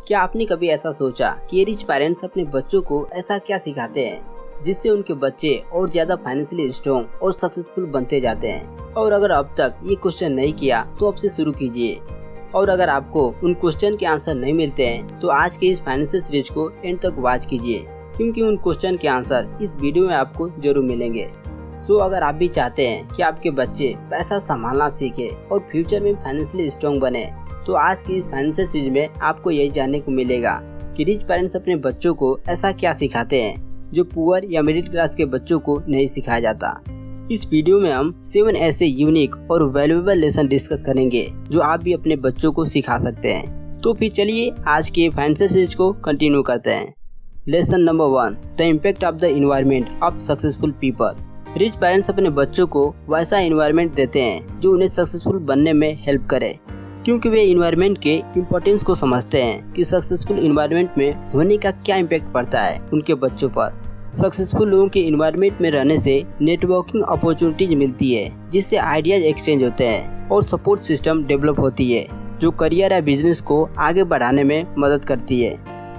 क्या आपने कभी ऐसा सोचा कि रिच पेरेंट्स अपने बच्चों को ऐसा क्या सिखाते हैं जिससे उनके बच्चे और ज्यादा फाइनेंशियली स्ट्रॉन्ग और सक्सेसफुल बनते जाते हैं? और अगर अब तक ये क्वेश्चन नहीं किया तो अब से शुरू कीजिए। और अगर आपको उन क्वेश्चन के आंसर नहीं मिलते हैं तो आज के इस फाइनेंशियल सीरीज को एंड तक वॉच कीजिए, क्योंकि उन क्वेश्चन के आंसर इस वीडियो में आपको जरूर मिलेंगे। सो अगर आप भी चाहते हैं कि आपके बच्चे पैसा संभालना सीखे और फ्यूचर में फाइनेंशियली स्ट्रॉन्ग बने, तो आज की इस फाइनेंशियल सीरीज में आपको यही जानने को मिलेगा कि रिच पेरेंट्स अपने बच्चों को ऐसा क्या सिखाते हैं जो पुअर या मिडिल क्लास के बच्चों को नहीं सिखाया जाता। इस वीडियो में हम 7 ऐसे यूनिक और वैल्यूएबल लेसन डिस्कस करेंगे जो आप भी अपने बच्चों को सिखा सकते हैं। तो फिर चलिए आज के फाइनेंशियल सीरीज को कंटिन्यू करते हैं। Lesson number 1, the impact of the environment of successful people. Rich parents अपने बच्चों को वैसा एनवायरनमेंट देते हैं जो उन्हें सक्सेसफुल बनने में हेल्प करे, क्योंकि वे एनवायरनमेंट के इम्पोर्टेंस को समझते हैं कि सक्सेसफुल एनवायरनमेंट में होने का क्या इम्पैक्ट पड़ता है उनके बच्चों पर। सक्सेसफुल लोगों के एनवायरनमेंट में रहने से नेटवर्किंग अपॉर्चुनिटीज मिलती है, जिससे आइडियाज एक्सचेंज होते हैं और सपोर्ट सिस्टम डेवलप होती है जो करियर या बिजनेस को आगे बढ़ाने में मदद करती है।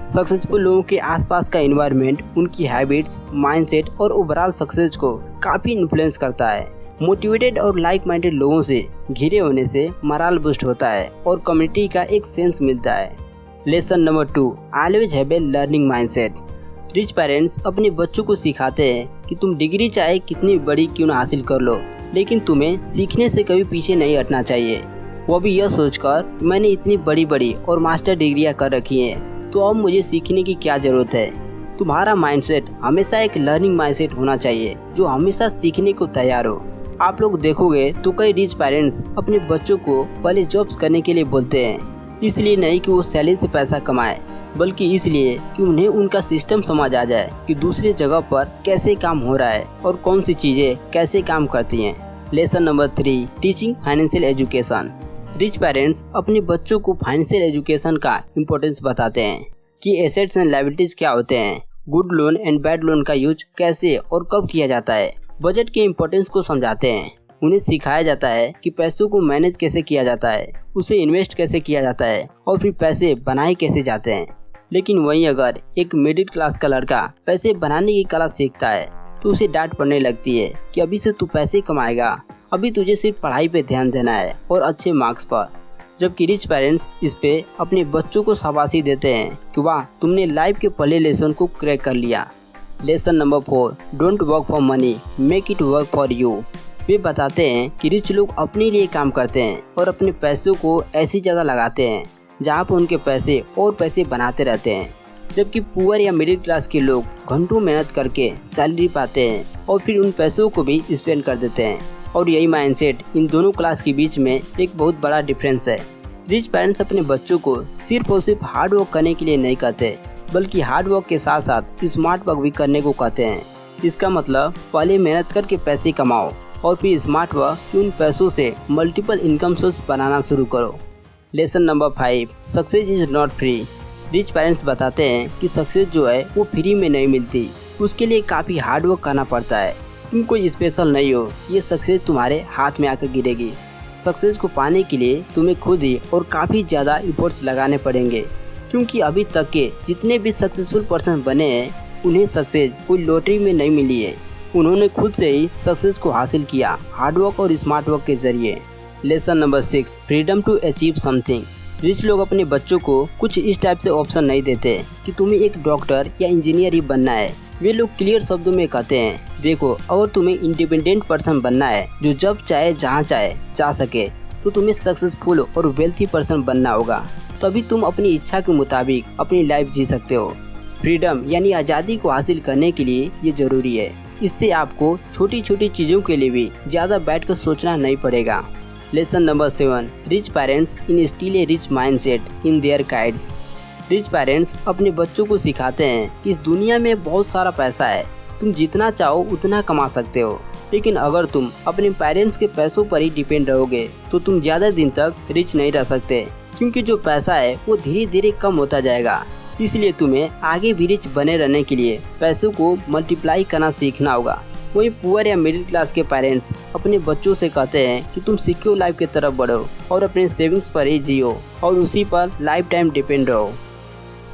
सक्सेसफुल लोगों के आसपास का एनवायरनमेंट उनकी हैबिट्स, माइंडसेट और ओवरऑल सक्सेस को काफी इन्फ्लुएंस करता है। मोटिवेटेड और लाइक माइंडेड लोगों से घिरे होने से मोरल बूस्ट होता है और कम्युनिटी का एक सेंस मिलता है। Lesson number 2, always have a learning mindset. Rich parents अपने बच्चों को सिखाते हैं कि तुम डिग्री चाहे कितनी बड़ी क्यों ना हासिल कर लो, लेकिन तुम्हें सीखने से कभी पीछे नहीं हटना चाहिए। वो भी यह सोचकर मैंने इतनी बड़ी बड़ी और मास्टर डिग्रियां कर रखी हैं, तो अब मुझे सीखने की क्या जरूरत है। तुम्हारा माइंडसेट हमेशा एक लर्निंग माइंडसेट होना चाहिए जो हमेशा सीखने को तैयार हो। आप लोग देखोगे तो कई रिच पेरेंट्स अपने बच्चों को पहले जॉब्स करने के लिए बोलते हैं, इसलिए नहीं कि वो सैलरी से पैसा कमाए, बल्कि इसलिए कि उन्हें उनका सिस्टम समझ आ जाए कि दूसरी जगह पर कैसे काम हो रहा है और कौन सी चीजें कैसे काम करती हैं। Lesson number 3, teaching financial education. Rich parents अपने बच्चों को फाइनेंशियल एजुकेशन का इम्पोर्टेंस बताते हैं कि एसेट्स एंड लायबिलिटीज क्या होते हैं, good loan and bad loan का यूज कैसे और कब किया जाता है, बजट के इम्पोर्टेंस को समझाते हैं। उन्हें सिखाया जाता है कि पैसों को मैनेज कैसे किया जाता है, उसे इन्वेस्ट कैसे किया जाता है और फिर पैसे बनाए कैसे जाते हैं। लेकिन वहीं अगर एक मिडिल क्लास का लड़का पैसे बनाने की कला सीखता है तो उसे डांट पड़ने लगती है कि अभी से तू पैसे कमाएगा, अभी तुझे सिर्फ पढ़ाई पे ध्यान देना है और अच्छे मार्क्स पर। जबकि रिच पेरेंट्स इस पे अपने बच्चों को शाबाशी देते हैं कि वाह, तुमने लाइफ के पहले लेसन को क्रैक कर लिया। Lesson number 4, don't work for money, make it work for you. वे बताते हैं कि रिच लोग अपने लिए काम करते हैं और अपने पैसों को ऐसी जगह लगाते हैं जहाँ पर उनके पैसे और पैसे बनाते रहते हैं, जबकि पुअर या मिडिल क्लास के लोग घंटों मेहनत करके सैलरी पाते हैं और फिर उन पैसों को भी स्पेंड कर देते हैं। और यही माइंडसेट इन दोनों क्लास के बीच में एक बहुत बड़ा डिफरेंस है। रिच पेरेंट्स अपने बच्चों को सिर्फ और सिर्फ हार्ड वर्क करने के लिए नहीं कहते, बल्कि हार्ड वर्क के साथ साथ स्मार्ट वर्क भी करने को कहते हैं। इसका मतलब पहले मेहनत करके पैसे कमाओ और फिर स्मार्ट वर्क कि उन पैसों से मल्टीपल इनकम सोर्स बनाना शुरू करो। Lesson number 5, success is not free. Rich parents बताते हैं कि सक्सेस जो है वो फ्री में नहीं मिलती, उसके लिए काफ़ी हार्ड वर्क करना पड़ता है। तुम कोई स्पेशल नहीं हो, ये सक्सेस तुम्हारे हाथ में आकर गिरेगी। सक्सेस को पाने के लिए तुम्हें खुद ही और काफ़ी ज़्यादा एफर्ट्स लगाने पड़ेंगे, क्योंकि अभी तक के जितने भी सक्सेसफुल पर्सन बने हैं उन्हें सक्सेस कोई लॉटरी में नहीं मिली है। उन्होंने खुद से ही सक्सेस को हासिल किया, हार्डवर्क और स्मार्ट वर्क के जरिए। Lesson number 6, freedom to achieve something. Rich लोग अपने बच्चों को कुछ इस टाइप से ऑप्शन नहीं देते कि तुम्हें एक डॉक्टर या इंजीनियर ही बनना है। वे लोग क्लियर शब्दों में कहते हैं, देखो, अगर तुम्हें इंडिपेंडेंट पर्सन बनना है जो जब चाहे जहाँ चाहे जा सके, तो तुम्हें सक्सेसफुल और वेल्थी पर्सन बनना होगा। तभी तुम अपनी इच्छा के मुताबिक अपनी लाइफ जी सकते हो। फ्रीडम यानी आज़ादी को हासिल करने के लिए ये जरूरी है। इससे आपको छोटी छोटी चीज़ों के लिए भी ज़्यादा बैठकर सोचना नहीं पड़ेगा। Lesson number 7, rich parents instil a rich mindset in their kids. Rich parents अपने बच्चों को सिखाते हैं कि इस दुनिया में बहुत सारा पैसा है, तुम जितना चाहो उतना कमा सकते हो। लेकिन अगर तुम अपने पेरेंट्स के पैसों पर ही डिपेंड रहोगे तो तुम ज़्यादा दिन तक रिच नहीं रह सकते, क्योंकि जो पैसा है वो धीरे धीरे कम होता जाएगा। इसलिए तुम्हें आगे भी रिच बने रहने के लिए पैसों को मल्टीप्लाई करना सीखना होगा। वहीं पुअर या मिडिल क्लास के पेरेंट्स अपने बच्चों से कहते हैं कि तुम सिक्योर लाइफ की तरफ बढ़ो और अपने सेविंग्स पर ही जियो और उसी पर लाइफ टाइम डिपेंड रहो।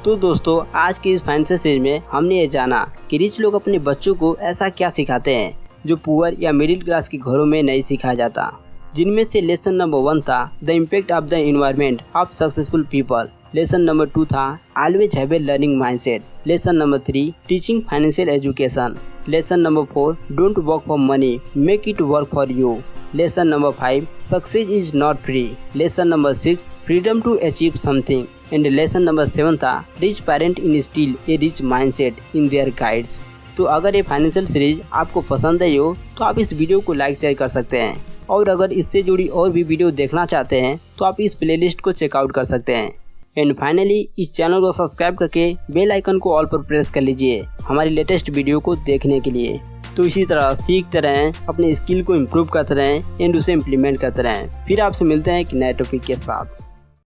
तो दोस्तों आज के इस फाइनेंशियल सीरीज में हमने ये जाना कि रिच लोग अपने बच्चों को ऐसा क्या सिखाते हैं जो पुअर या मिडिल क्लास के घरों में नहीं सिखाया जाता। जिनमें से लेसन नंबर 1 था the impact of the environment of successful people. Lesson number 2 था always have a learning mindset. Lesson number 3 teaching financial education. Lesson number 4 don't work for money, make it work for you. Lesson number 5 success is not free. Lesson number 6 freedom to achieve something. And lesson number 7 था rich parent instil a rich mindset in their guides. तो अगर ये financial series आपको पसंद आई हो तो आप इस वीडियो को लाइक शेयर कर सकते हैं, और अगर इससे जुड़ी और भी वीडियो देखना चाहते हैं तो आप इस प्लेलिस्ट को चेकआउट कर सकते हैं। एंड फाइनली इस चैनल को सब्सक्राइब करके बेल आइकन को ऑल पर प्रेस कर लीजिए हमारी लेटेस्ट वीडियो को देखने के लिए। तो इसी तरह सीखते रहें, अपने स्किल को इम्प्रूव करते रहें एंड उसे इम्प्लीमेंट करते रहें। फिर आपसे मिलते हैं एक नए टॉपिक के साथ।